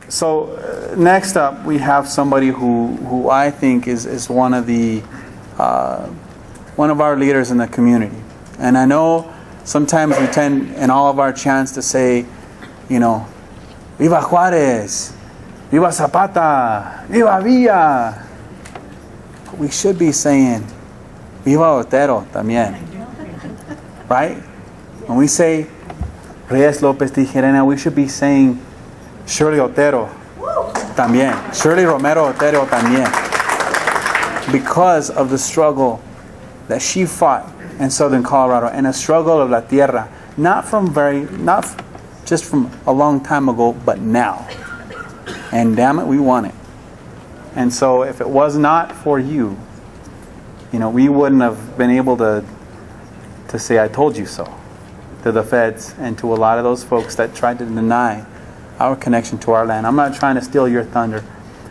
So next up, we have somebody who I think is one of our leaders in the community. And I know sometimes we tend in all of our chants to say, you know, Viva Juárez, Viva Zapata, Viva Villa. But we should be saying Viva Otero también. Right? When we say Reyes López Tijerena, we should be saying Shirley Otero también. Shirley Romero Otero también. Because of the struggle that she fought in southern Colorado, and a struggle of la tierra, not just from a long time ago, but now. And damn it, we won it. And so if it was not for you, you know, we wouldn't have been able to say I told you so to the feds and to a lot of those folks that tried to deny our connection to our land. I'm not trying to steal your thunder,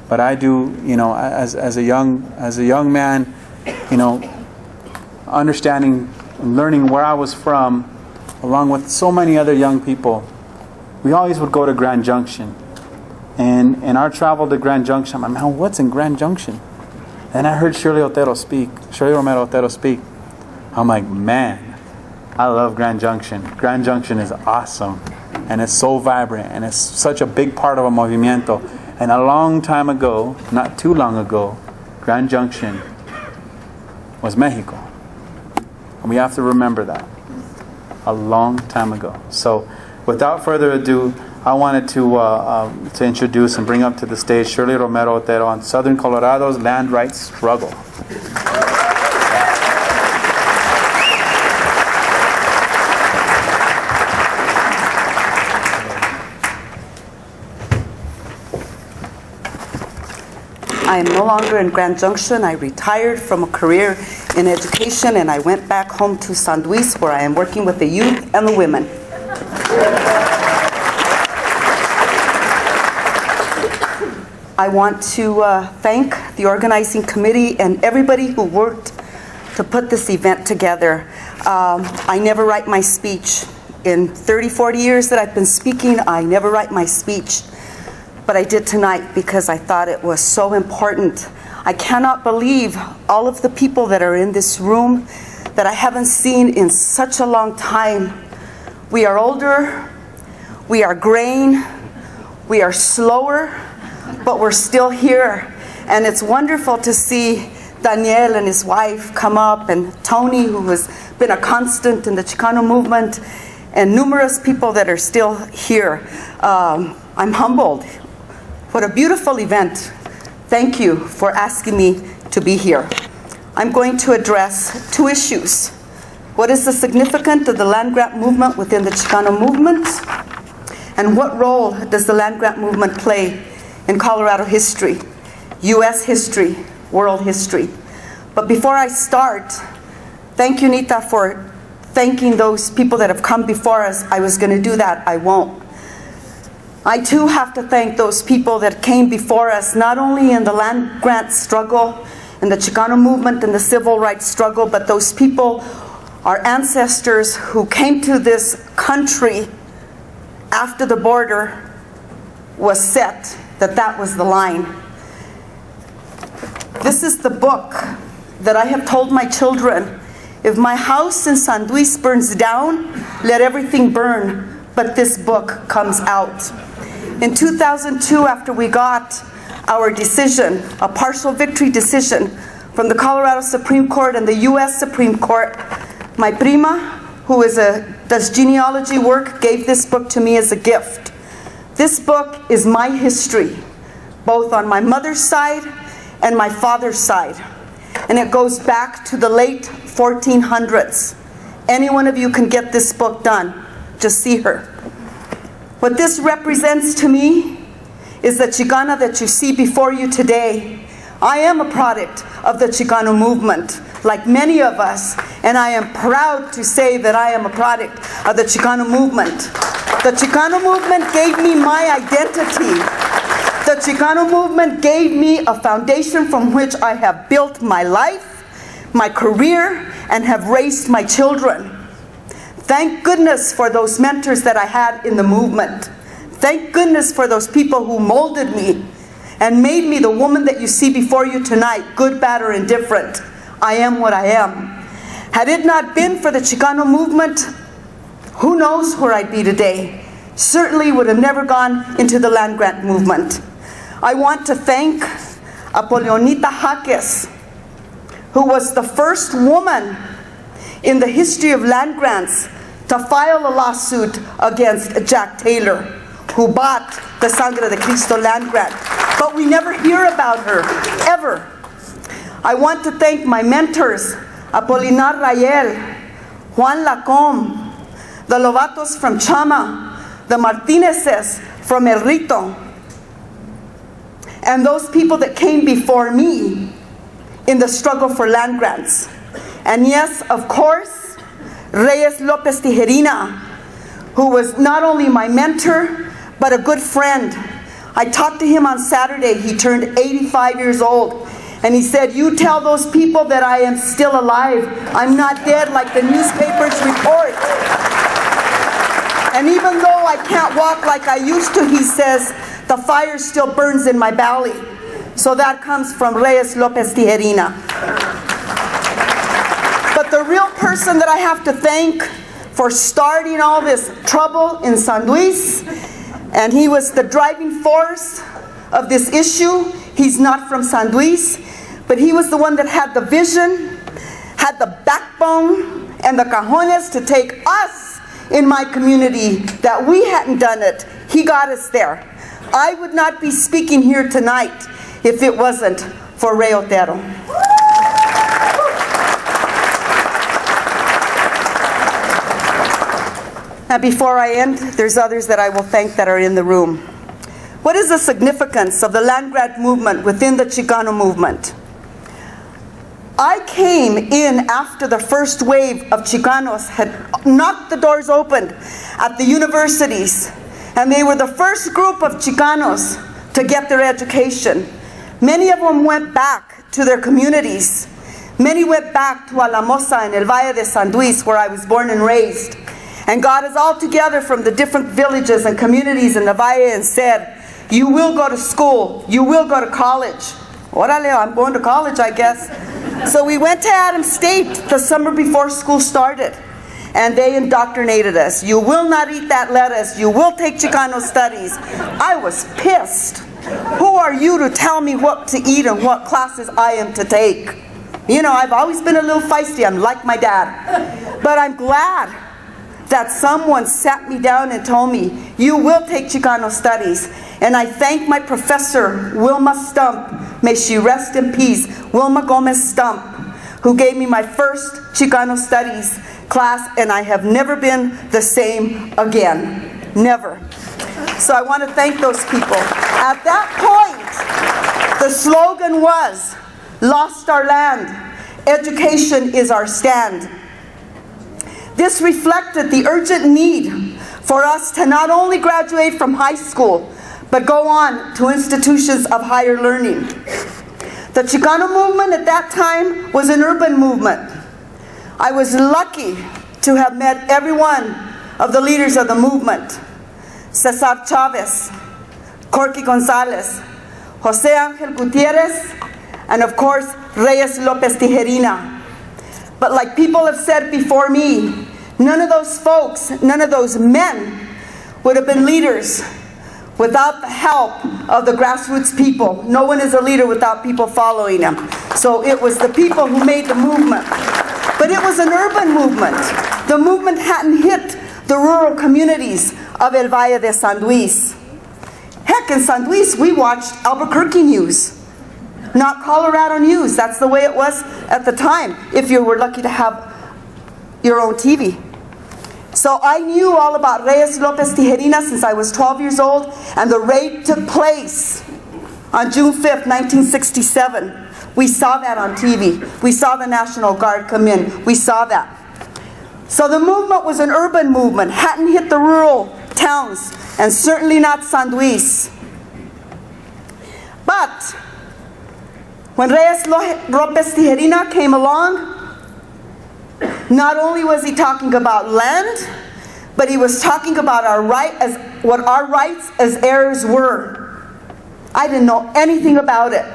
but I do, you know, as a young man, you know, understanding and learning where I was from, along with so many other young people, we always would go to Grand Junction. And in our travel to Grand Junction, I'm like, man, what's in Grand Junction? And I heard Shirley Romero Otero speak. I'm like, man, I love Grand Junction. Grand Junction is awesome. And it's so vibrant. And it's such a big part of a Movimiento. And a long time ago, not too long ago, Grand Junction was Mexico. And we have to remember that. A long time ago. So, without further ado, I wanted to introduce and bring up to the stage Shirley Romero Otero on Southern Colorado's land rights struggle. I am no longer in Grand Junction. I retired from a career in education and I went back home to San Luis, where I am working with the youth and the women. I want to thank the organizing committee and everybody who worked to put this event together. I never write my speech. In 30, 40 years that I've been speaking, I never write my speech. But I did tonight because I thought it was so important. I cannot believe all of the people that are in this room that I haven't seen in such a long time. We are older, we are graying, we are slower, but we're still here. And it's wonderful to see Daniel and his wife come up, and Tony, who has been a constant in the Chicano movement, and numerous people that are still here. I'm humbled. What a beautiful event. Thank you for asking me to be here. I'm going to address two issues. What is the significance of the land grant movement within the Chicano movement? And what role does the land grant movement play in Colorado history, U.S. history, world history? But before I start, thank you, Nita, for thanking those people that have come before us. I was going to do that. I won't. I too have to thank those people that came before us, not only in the land grant struggle, in the Chicano movement, and the civil rights struggle, but those people, our ancestors who came to this country after the border was set, that was the line. This is the book that I have told my children. If my house in San Luis burns down, let everything burn, but this book comes out. In 2002, after we got our decision, a partial victory decision from the Colorado Supreme Court and the U.S. Supreme Court, my prima, who does genealogy work, gave this book to me as a gift. This book is my history, both on my mother's side and my father's side. And it goes back to the late 1400s. Any one of you can get this book done. Just see her. What this represents to me is the Chicana that you see before you today. I am a product of the Chicano movement, like many of us, and I am proud to say that I am a product of the Chicano movement. The Chicano movement gave me my identity. The Chicano movement gave me a foundation from which I have built my life, my career, and have raised my children. Thank goodness for those mentors that I had in the movement. Thank goodness for those people who molded me and made me the woman that you see before you tonight, good, bad, or indifferent. I am what I am. Had it not been for the Chicano movement, who knows where I'd be today? Certainly would have never gone into the land grant movement. I want to thank Apolionita Jaques, who was the first woman in the history of land grants to file a lawsuit against Jack Taylor, who bought the Sangre de Cristo land grant. But we never hear about her, ever. I want to thank my mentors, Apolinar Rayel, Juan Lacombe, the Lovatos from Chama, the Martinezes from El Rito, and those people that came before me in the struggle for land grants. And yes, of course, Reyes Lopez Tijerina, who was not only my mentor, but a good friend. I talked to him on Saturday. He turned 85 years old. And he said, you tell those people that I am still alive. I'm not dead like the newspapers report. And even though I can't walk like I used to, he says, the fire still burns in my belly. So that comes from Reyes Lopez Tijerina. But the real person that I have to thank for starting all this trouble in San Luis, and he was the driving force of this issue. He's not from San Luis, but he was the one that had the vision, had the backbone, and the cajones to take us in my community that we hadn't done it. He got us there. I would not be speaking here tonight if it wasn't for Ray Otero. Now, before I end, there's others that I will thank that are in the room. What is the significance of the land grant movement within the Chicano movement? I came in after the first wave of Chicanos had knocked the doors open at the universities, and they were the first group of Chicanos to get their education. Many of them went back to their communities. Many went back to Alamosa and El Valle de San Luis, where I was born and raised. And got us all together from the different villages and communities in the Valle and said, you will go to school, you will go to college. Orale, I'm going to college, I guess. So we went to Adams State the summer before school started, and they indoctrinated us. You will not eat that lettuce, you will take Chicano studies. I was pissed. Who are you to tell me what to eat and what classes I am to take? You know, I've always been a little feisty, I'm like my dad. But I'm glad that someone sat me down and told me, you will take Chicano studies. And I thank my professor, Wilma Stump, may she rest in peace, Wilma Gomez Stump, who gave me my first Chicano studies class, and I have never been the same again. Never. So I want to thank those people. At that point, the slogan was, lost our land, education is our stand. This reflected the urgent need for us to not only graduate from high school, but go on to institutions of higher learning. The Chicano movement at that time was an urban movement. I was lucky to have met every one of the leaders of the movement. Cesar Chavez, Corky Gonzalez, Jose Angel Gutierrez, and of course, Reyes Lopez Tijerina. But like people have said before me, none of those folks, none of those men would have been leaders without the help of the grassroots people. No one is a leader without people following them. So it was the people who made the movement. But it was an urban movement. The movement hadn't hit the rural communities of El Valle de San Luis. Heck, in San Luis, we watched Albuquerque news, not Colorado news. That's the way it was at the time, if you were lucky to have your own TV. So I knew all about Reyes Lopez Tijerina since I was 12 years old, and the raid took place on June 5th, 1967. We saw that on TV. We saw the National Guard come in. We saw that. So the movement was an urban movement, hadn't hit the rural towns, and certainly not San Luis. But when Reyes Lopez Tijerina came along, not only was he talking about land, but he was talking about what our rights as heirs were. I didn't know anything about it.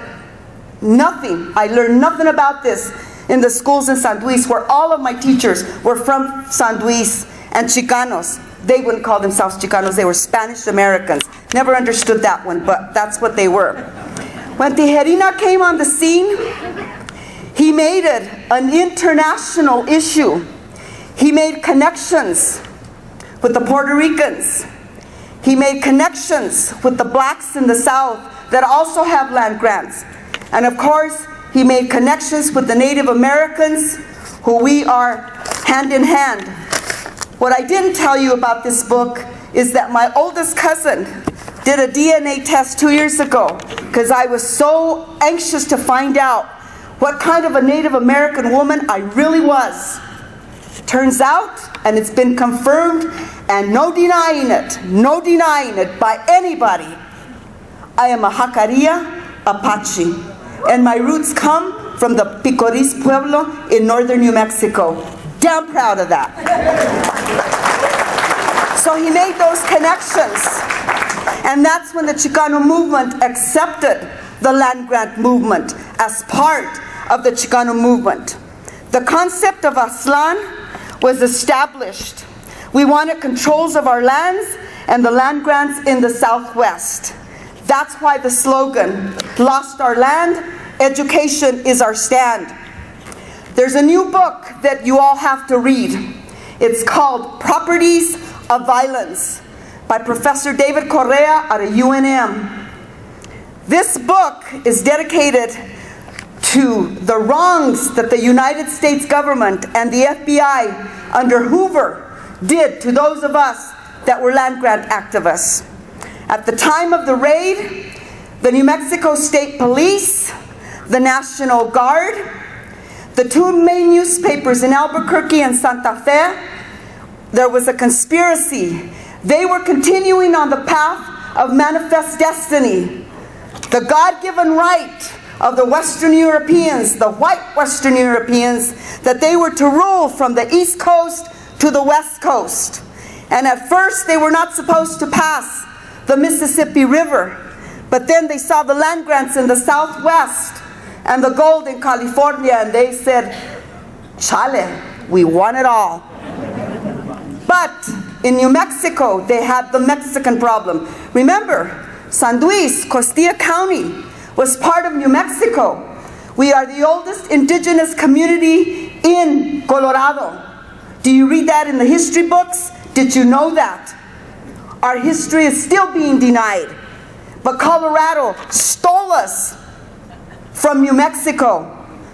Nothing. I learned nothing about this in the schools in San Luis, where all of my teachers were from San Luis and Chicanos. They wouldn't call themselves Chicanos, they were Spanish Americans. Never understood that one, but that's what they were. When Tijerina came on the scene, he made it an international issue. He made connections with the Puerto Ricans. He made connections with the blacks in the South that also have land grants. And of course, he made connections with the Native Americans, who we are hand in hand. What I didn't tell you about this book is that my oldest cousin did a DNA test 2 years ago because I was so anxious to find out what kind of a Native American woman I really was. Turns out, and it's been confirmed, and no denying it by anybody, I am a Jacaria Apache, and my roots come from the Picoris Pueblo in northern New Mexico. Damn proud of that. So he made those connections, and that's when the Chicano movement accepted the land grant movement as part of the Chicano movement. The concept of Aztlán was established. We wanted controls of our lands and the land grants in the Southwest. That's why the slogan, "Lost our land, education is our stand." There's a new book that you all have to read. It's called Properties of Violence by Professor David Correa out of UNM. This book is dedicated to the wrongs that the United States government and the FBI under Hoover did to those of us that were land grant activists. At the time of the raid, the New Mexico State Police, the National Guard, the two main newspapers in Albuquerque and Santa Fe, there was a conspiracy. They were continuing on the path of manifest destiny, the God-given right of the Western Europeans, the white Western Europeans, that they were to rule from the East Coast to the West Coast. And at first they were not supposed to pass the Mississippi River, but then they saw the land grants in the Southwest and the gold in California, and they said, "Chale, we want it all." But in New Mexico, they had the Mexican problem. Remember, San Luis, Costilla County, was part of New Mexico. We are the oldest indigenous community in Colorado. Do you read that in the history books? Did you know that? Our history is still being denied. But Colorado stole us from New Mexico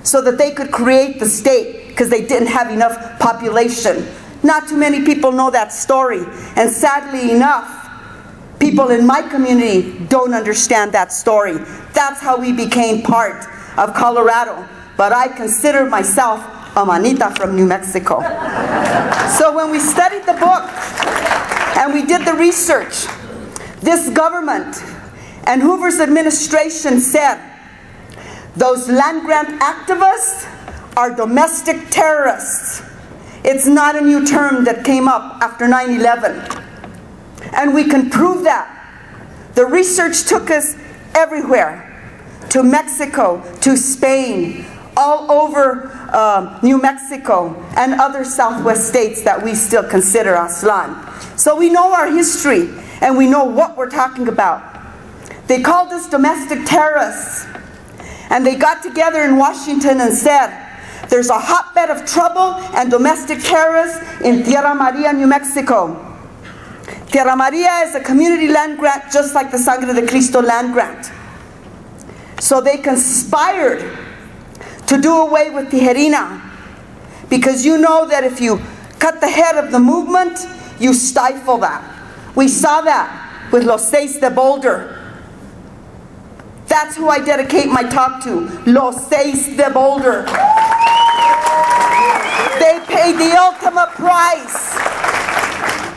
so that they could create the state because they didn't have enough population. Not too many people know that story. And sadly enough, people in my community don't understand that story. That's how we became part of Colorado. But I consider myself a manita from New Mexico. So when we studied the book and we did the research, this government and Hoover's administration said, those land grant activists are domestic terrorists. It's not a new term that came up after 9/11. And we can prove that. The research took us everywhere, to Mexico, to Spain, all over New Mexico and other Southwest states that we still consider Aztlán. So we know our history and we know what we're talking about. They called us domestic terrorists, and they got together in Washington and said, there's a hotbed of trouble and domestic terrorists in Tierra Maria, New Mexico. Tierra Maria is a community land grant just like the Sangre de Cristo land grant. So they conspired to do away with Tijerina, because you know that if you cut the head of the movement, you stifle that. We saw that with Los Seis de Boulder. That's who I dedicate my talk to, Los Seis de Boulder. They paid the ultimate price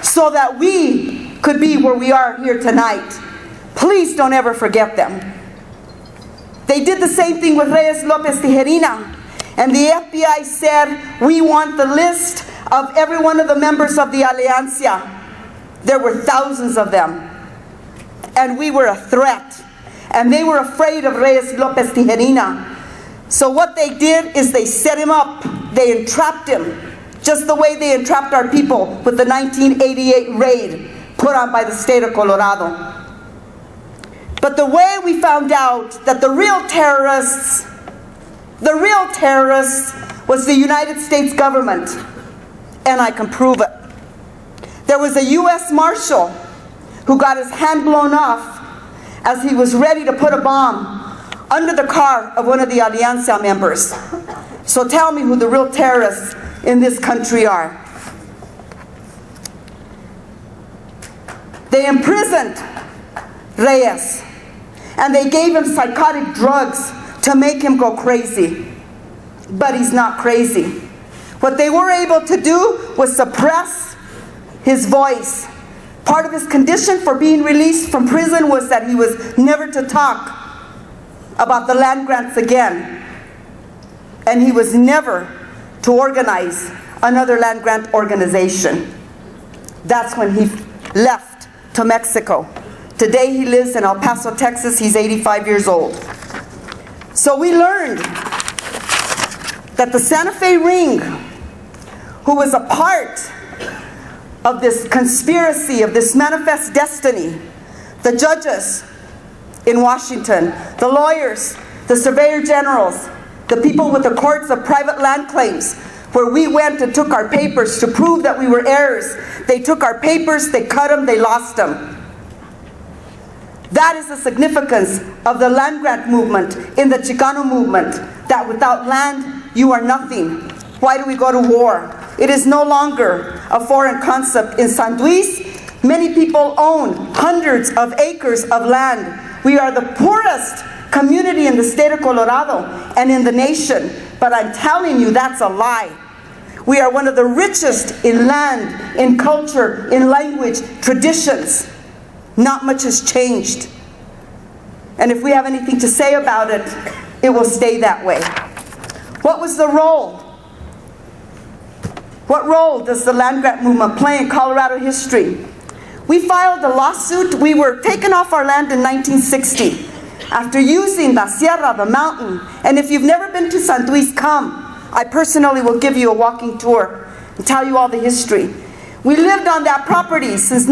so that we could be where we are here tonight. Please don't ever forget them. They did the same thing with Reyes Lopez Tijerina. And the FBI said, we want the list of every one of the members of the Alianza. There were thousands of them. And we were a threat. And they were afraid of Reyes Lopez Tijerina. So what they did is they set him up. They entrapped him, just the way they entrapped our people with the 1988 raid put on by the state of Colorado. But the way we found out that the real terrorists was the United States government, and I can prove it. There was a U.S. Marshal who got his hand blown off as he was ready to put a bomb under the car of one of the Alianza members. So tell me who the real terrorists in this country are. They imprisoned Reyes, and they gave him psychotic drugs to make him go crazy. But he's not crazy. What they were able to do was suppress his voice. Part of his condition for being released from prison was that he was never to talk about the land grants again. And he was never to organize another land grant organization. That's when he left to Mexico. Today he lives in El Paso, Texas. He's 85 years old. So we learned that the Santa Fe Ring, who was a part of this conspiracy, of this manifest destiny, the judges in Washington, the lawyers, the surveyor generals, the people with the courts of private land claims, where we went and took our papers to prove that we were heirs. They took our papers, they cut them, they lost them. That is the significance of the land grant movement in the Chicano movement, that without land, you are nothing. Why do we go to war? It is no longer a foreign concept. In San Luis, many people own hundreds of acres of land. We are the poorest community in the state of Colorado and in the nation. But I'm telling you, that's a lie. We are one of the richest in land, in culture, in language, traditions. Not much has changed. And if we have anything to say about it, it will stay that way. What was the role? What role does the land grant movement play in Colorado history? We filed a lawsuit. We were taken off our land in 1960 after using the Sierra, the mountain. And if you've never been to San Luis, come. I personally will give you a walking tour and tell you all the history. We lived on that property since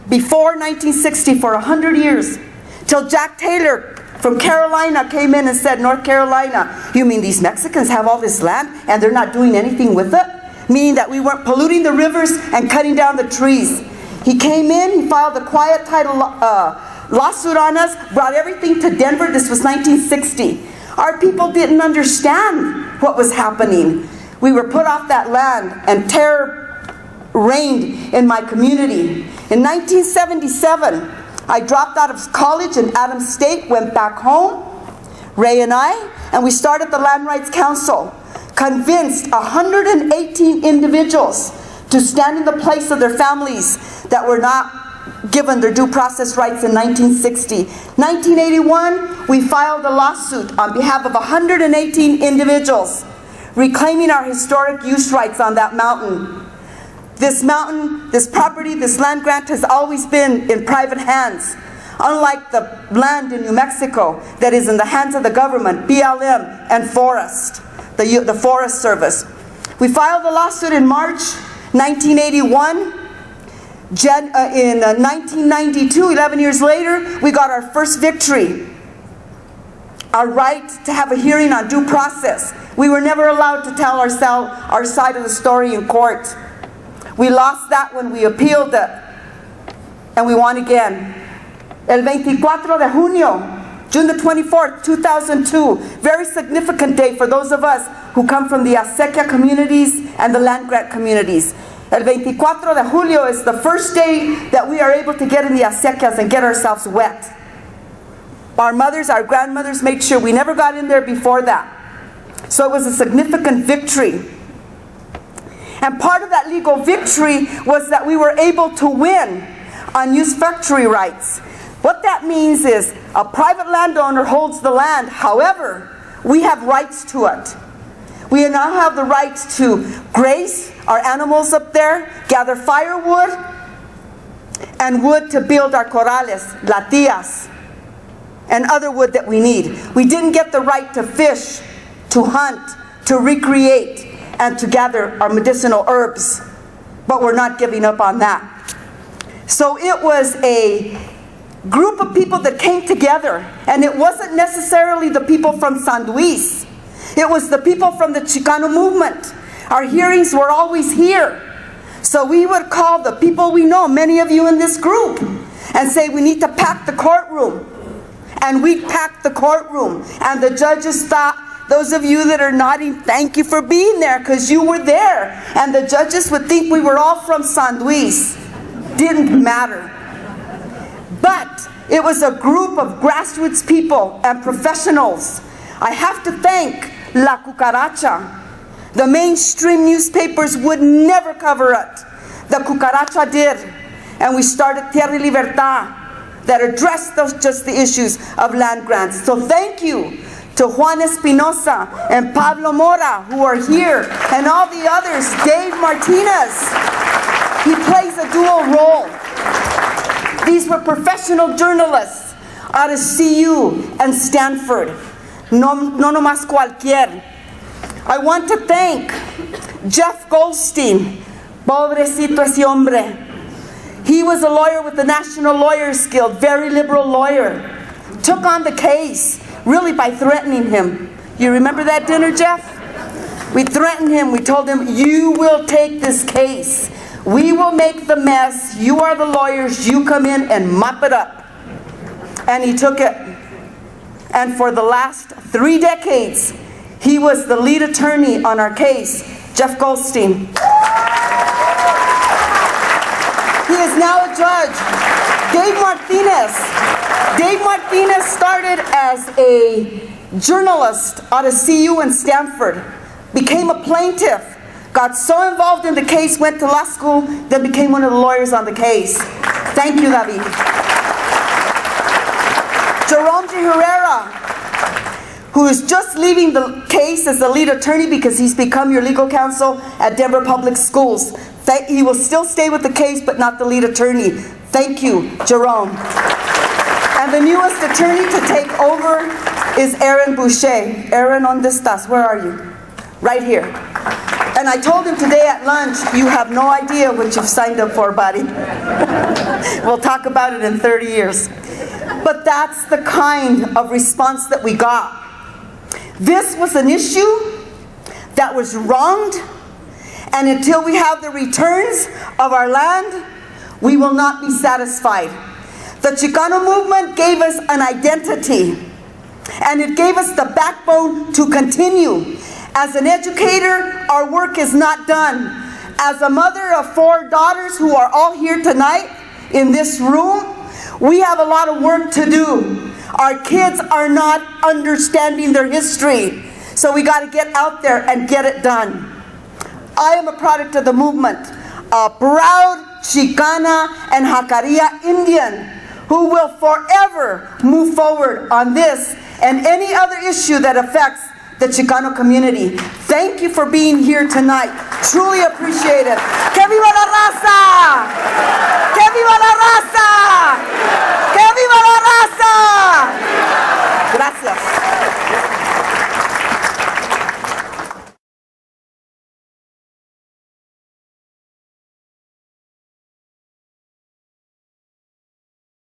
before 1960 for 100 years, till Jack Taylor from Carolina came in and said, North Carolina, you mean these Mexicans have all this land and they're not doing anything with it? Meaning that we weren't polluting the rivers and cutting down the trees. He came in, he filed a quiet title lawsuit on us, brought everything to Denver. This was 1960. Our people didn't understand what was happening. We were put off that land and terror reigned in my community. In 1977, I dropped out of college in Adams State, went back home, Ray and we started the Land Rights Council, convinced 118 individuals to stand in the place of their families that were not given their due process rights in 1960. 1981, we filed a lawsuit on behalf of 118 individuals, reclaiming our historic use rights on that mountain. This mountain, this property, this land grant has always been in private hands, unlike the land in New Mexico that is in the hands of the government, BLM, and Forest, the Forest Service. We filed a lawsuit in March 1981. In 1992, 11 years later, we got our first victory. Our right to have a hearing on due process. We were never allowed to tell our side of the story in court. We lost that when we appealed it, and we won again. El 24 de junio, June the 24th, 2002, very significant day for those of us who come from the acequia communities and the land grant communities. El 24 de julio is the first day that we are able to get in the acequias and get ourselves wet. Our mothers, our grandmothers made sure we never got in there before that. So it was a significant victory. And part of that legal victory was that we were able to win on usufructuary rights. What that means is a private landowner holds the land. However, we have rights to it. We now have the right to graze our animals up there, gather firewood, and wood to build our corrales, latillas, and other wood that we need. We didn't get the right to fish, to hunt, to recreate, and to gather our medicinal herbs, but we're not giving up on that. So it was a group of people that came together, and it wasn't necessarily the people from San Luis. It was the people from the Chicano movement. Our hearings were always here. So we would call the people we know, many of you in this group, and say we need to pack the courtroom. And we packed the courtroom. And the judges thought, those of you that are nodding, thank you for being there, because you were there. And the judges would think we were all from San Luis. Didn't matter. But it was a group of grassroots people and professionals. I have to thank La Cucaracha. The mainstream newspapers would never cover it. The Cucaracha did. And we started Tierra y Libertad that addressed just the issues of land grants. So thank you to Juan Espinosa and Pablo Mora, who are here, and all the others, Dave Martinez. He plays a dual role. These were professional journalists out of CU and Stanford. No nomás cualquier. I want to thank Jeff Goldstein. Pobrecito ese hombre. He was a lawyer with the National Lawyers Guild, very liberal lawyer. Took on the case, really by threatening him. You remember that dinner, Jeff? We threatened him. We told him, you will take this case. We will make the mess. You are the lawyers. You come in and mop it up. And he took it. And for the last 3 decades, he was the lead attorney on our case, Jeff Goldstein. He is now a judge. Dave Martinez started as a journalist out of CU and Stanford, became a plaintiff, got so involved in the case, went to law school, then became one of the lawyers on the case. Thank you, David. Jerome G. Herrera, who is just leaving the case as the lead attorney because he's become your legal counsel at Denver Public Schools. He will still stay with the case, but not the lead attorney. Thank you, Jerome. And the newest attorney to take over is Aaron Boucher. Aaron, ¿dónde estás? Where are you? Right here. And I told him today at lunch, you have no idea what you've signed up for, buddy. We'll talk about it in 30 years. But that's the kind of response that we got. This was an issue that was wronged, and until we have the returns of our land, we will not be satisfied. The Chicano movement gave us an identity, and it gave us the backbone to continue. As an educator, our work is not done. As a mother of 4 daughters who are all here tonight in this room, we have a lot of work to do. Our kids are not understanding their history, so we got to get out there and get it done. I am a product of the movement, a proud Chicana and Jacaria Indian who will forever move forward on this and any other issue that affects the Chicano community. Thank you for being here tonight. Truly appreciate it. ¡Que viva la raza! ¡Que viva la raza!